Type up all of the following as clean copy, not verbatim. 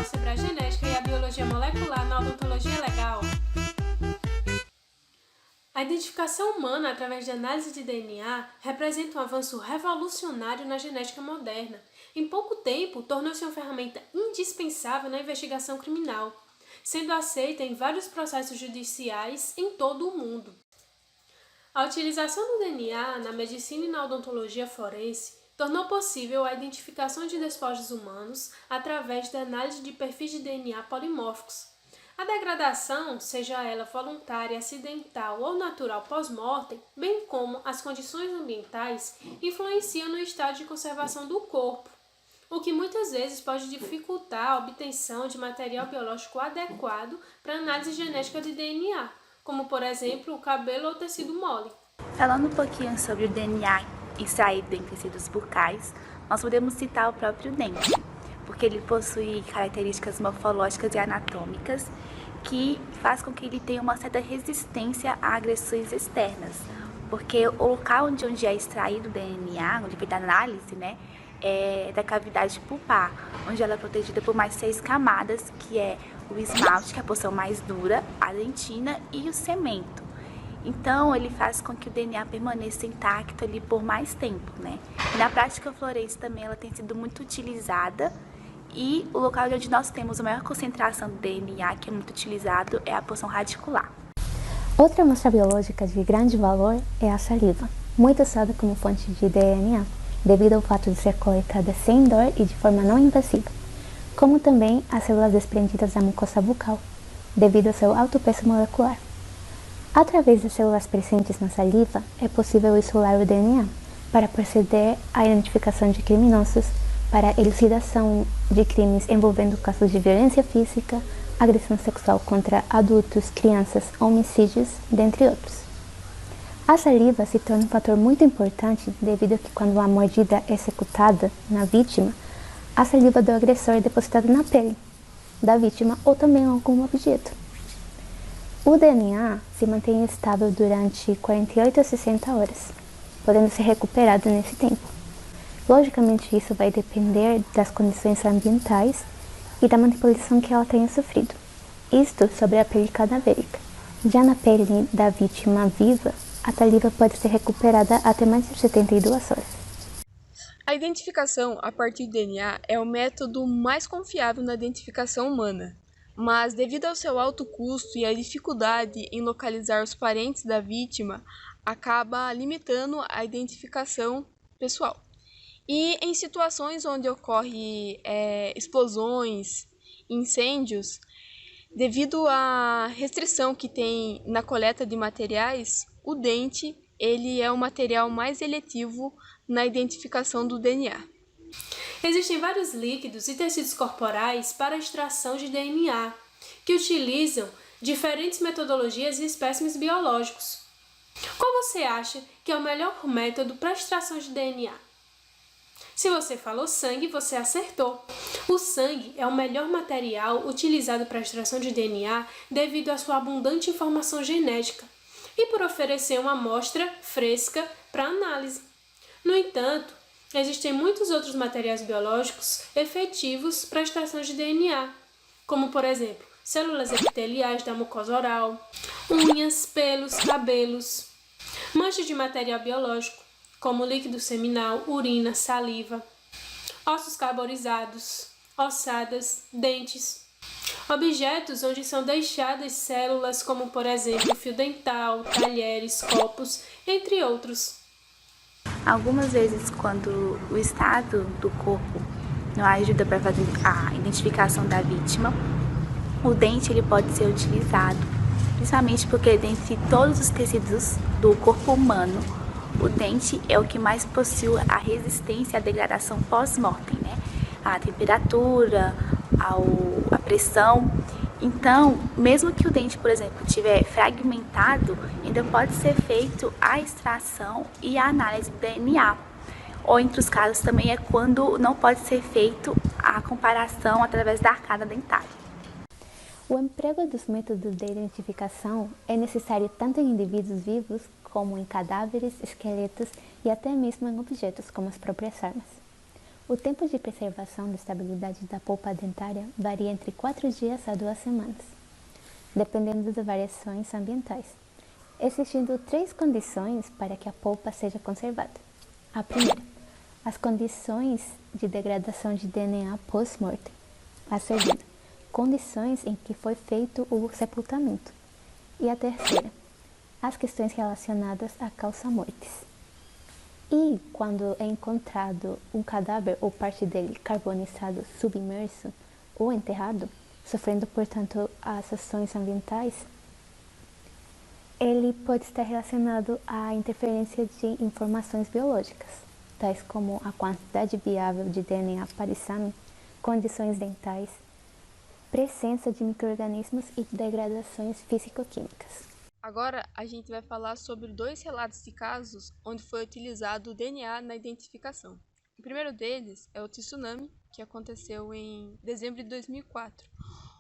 falar sobre a genética e a biologia molecular na odontologia legal. A identificação humana através de análise de DNA representa um avanço revolucionário na genética moderna. Em pouco tempo, tornou-se uma ferramenta indispensável na investigação criminal, sendo aceita em vários processos judiciais em todo o mundo. A utilização do DNA na medicina e na odontologia forense tornou possível a identificação de despojos humanos através da análise de perfis de DNA polimórficos. A degradação, seja ela voluntária, acidental ou natural pós-mortem, bem como as condições ambientais, influenciam no estado de conservação do corpo, o que muitas vezes pode dificultar a obtenção de material biológico adequado para análise genética de DNA, como por exemplo o cabelo ou tecido mole. Falando um pouquinho sobre o DNA extraído em tecidos bucais, nós podemos citar o próprio dente, porque ele possui características morfológicas e anatômicas que faz com que ele tenha uma certa resistência a agressões externas, porque o local onde é extraído o DNA, onde feita a análise, é da cavidade pulpar, onde ela é protegida por mais 6 camadas, que é o esmalte, que é a porção mais dura, a dentina e o cemento. Então, ele faz com que o DNA permaneça intacto ali por mais tempo, E na prática forense também ela tem sido muito utilizada e o local onde nós temos a maior concentração do DNA, que é muito utilizado, é a porção radicular. Outra amostra biológica de grande valor é a saliva, muito usada como fonte de DNA, devido ao fato de ser coletada sem dor e de forma não invasiva, como também as células desprendidas da mucosa bucal, devido ao seu alto peso molecular. Através das células presentes na saliva, é possível isolar o DNA para proceder à identificação de criminosos, para a elucidação de crimes envolvendo casos de violência física, agressão sexual contra adultos, crianças, homicídios, dentre outros. A saliva se torna um fator muito importante devido a que quando a mordida é executada na vítima, a saliva do agressor é depositada na pele da vítima ou também em algum objeto. O DNA se mantém estável durante 48 a 60 horas, podendo ser recuperado nesse tempo. Logicamente, isso vai depender das condições ambientais e da manipulação que ela tenha sofrido. Isto sobre a pele cadavérica. Já na pele da vítima viva, a saliva pode ser recuperada até mais de 72 horas. A identificação a partir do DNA é o método mais confiável na identificação humana, mas devido ao seu alto custo e à dificuldade em localizar os parentes da vítima, acaba limitando a identificação pessoal. E em situações onde ocorrem explosões, incêndios, devido à restrição que tem na coleta de materiais, o dente ele é o material mais eletivo na identificação do DNA. Existem vários líquidos e tecidos corporais para a extração de DNA, que utilizam diferentes metodologias e espécimes biológicos. Qual você acha que é o melhor método para a extração de DNA? Se você falou sangue, você acertou. O sangue é o melhor material utilizado para a extração de DNA devido à sua abundante informação genética e por oferecer uma amostra fresca para análise. No entanto, existem muitos outros materiais biológicos efetivos para a extração de DNA, como por exemplo, células epiteliais da mucosa oral, unhas, pelos, cabelos, manchas de material biológico, como líquido seminal, urina, saliva, ossos carbonizados, ossadas, dentes, objetos onde são deixadas células como, por exemplo, fio dental, talheres, copos, entre outros. Algumas vezes, quando o estado do corpo não ajuda para fazer a identificação da vítima, o dente ele pode ser utilizado, principalmente porque dentre todos os tecidos do corpo humano, o dente é o que mais possui a resistência à degradação pós-mortem, à temperatura, à pressão. Então, mesmo que o dente, por exemplo, estiver fragmentado, ainda pode ser feito a extração e a análise do DNA. Ou, entre os casos, também é quando não pode ser feito a comparação através da arcada dentária. O emprego dos métodos de identificação é necessário tanto em indivíduos vivos como em cadáveres, esqueletos e até mesmo em objetos como as próprias armas. O tempo de preservação da estabilidade da polpa dentária varia entre 4 dias a 2 semanas, dependendo das variações ambientais, existindo 3 condições para que a polpa seja conservada. A primeira, as condições de degradação de DNA pós-mortem. A segunda, condições em que foi feito o sepultamento. E a terceira, as questões relacionadas à causa-mortis. E quando é encontrado um cadáver ou parte dele carbonizado, submerso ou enterrado, sofrendo, portanto, as ações ambientais, ele pode estar relacionado à interferência de informações biológicas, tais como a quantidade viável de DNA para exame, condições dentais, presença de micro-organismos e degradações físico-químicas. Agora a gente vai falar sobre 2 relatos de casos onde foi utilizado o DNA na identificação. O primeiro deles é o tsunami, que aconteceu em dezembro de 2004,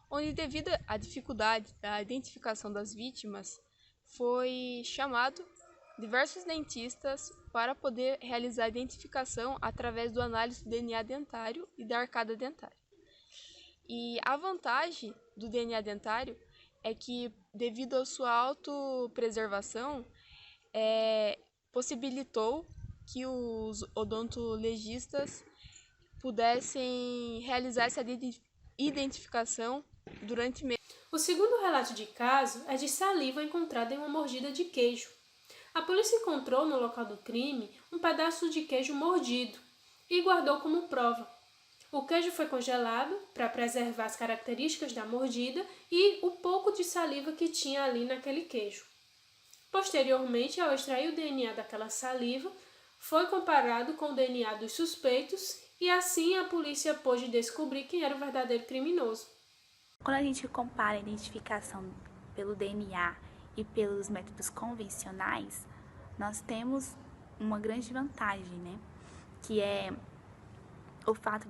onde, devido à dificuldade da identificação das vítimas, foi chamado diversos dentistas para poder realizar a identificação através do análise do DNA dentário e da arcada dentária. E a vantagem do DNA dentário é que, devido à sua autopreservação, possibilitou que os odontologistas pudessem realizar essa identificação durante meses. O segundo relato de caso é de saliva encontrada em uma mordida de queijo. A polícia encontrou no local do crime um pedaço de queijo mordido e guardou como prova. O queijo foi congelado para preservar as características da mordida e o pouco de saliva que tinha ali naquele queijo. Posteriormente, ao extrair o DNA daquela saliva, foi comparado com o DNA dos suspeitos e assim a polícia pôde descobrir quem era o verdadeiro criminoso. Quando a gente compara a identificação pelo DNA e pelos métodos convencionais, nós temos uma grande vantagem, né? Que é o fato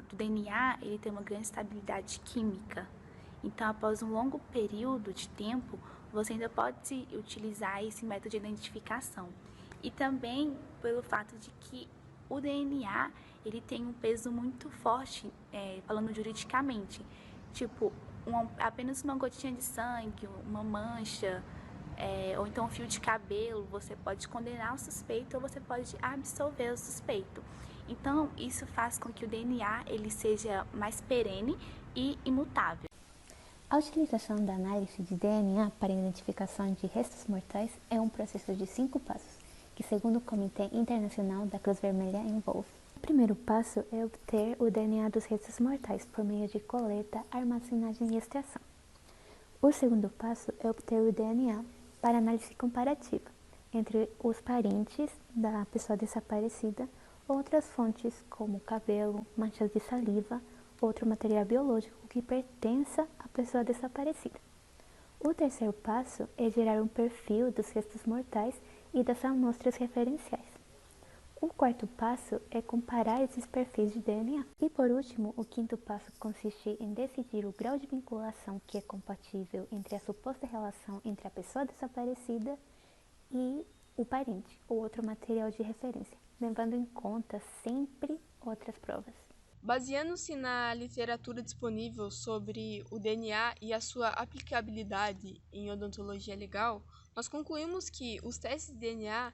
do DNA ele ter uma grande estabilidade química. Então, após um longo período de tempo, você ainda pode utilizar esse método de identificação. E também pelo fato de que o DNA ele tem um peso muito forte, falando juridicamente. Tipo, apenas uma gotinha de sangue, uma mancha, ou então um fio de cabelo, você pode condenar o suspeito ou você pode absolver o suspeito. Então, isso faz com que o DNA ele seja mais perene e imutável. A utilização da análise de DNA para a identificação de restos mortais é um processo de 5 passos, que, segundo o Comitê Internacional da Cruz Vermelha, envolve. O primeiro passo é obter o DNA dos restos mortais por meio de coleta, armazenagem e extração. O segundo passo é obter o DNA para análise comparativa entre os parentes da pessoa desaparecida, outras fontes como cabelo, manchas de saliva, outro material biológico que pertença à pessoa desaparecida. O terceiro passo é gerar um perfil dos restos mortais e das amostras referenciais. O quarto passo é comparar esses perfis de DNA. E por último, o quinto passo consiste em decidir o grau de vinculação que é compatível entre a suposta relação entre a pessoa desaparecida e o parente ou outro material de referência, levando em conta sempre outras provas. Baseando-se na literatura disponível sobre o DNA e a sua aplicabilidade em odontologia legal, nós concluímos que os testes de DNA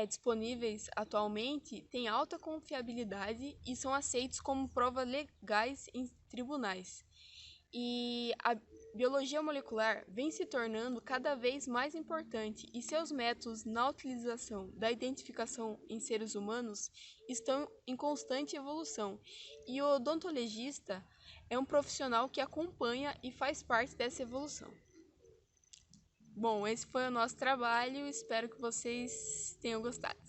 disponíveis atualmente têm alta confiabilidade e são aceitos como provas legais em tribunais. E a biologia molecular vem se tornando cada vez mais importante e seus métodos na utilização da identificação em seres humanos estão em constante evolução. E o odontologista é um profissional que acompanha e faz parte dessa evolução. Bom, esse foi o nosso trabalho, espero que vocês tenham gostado.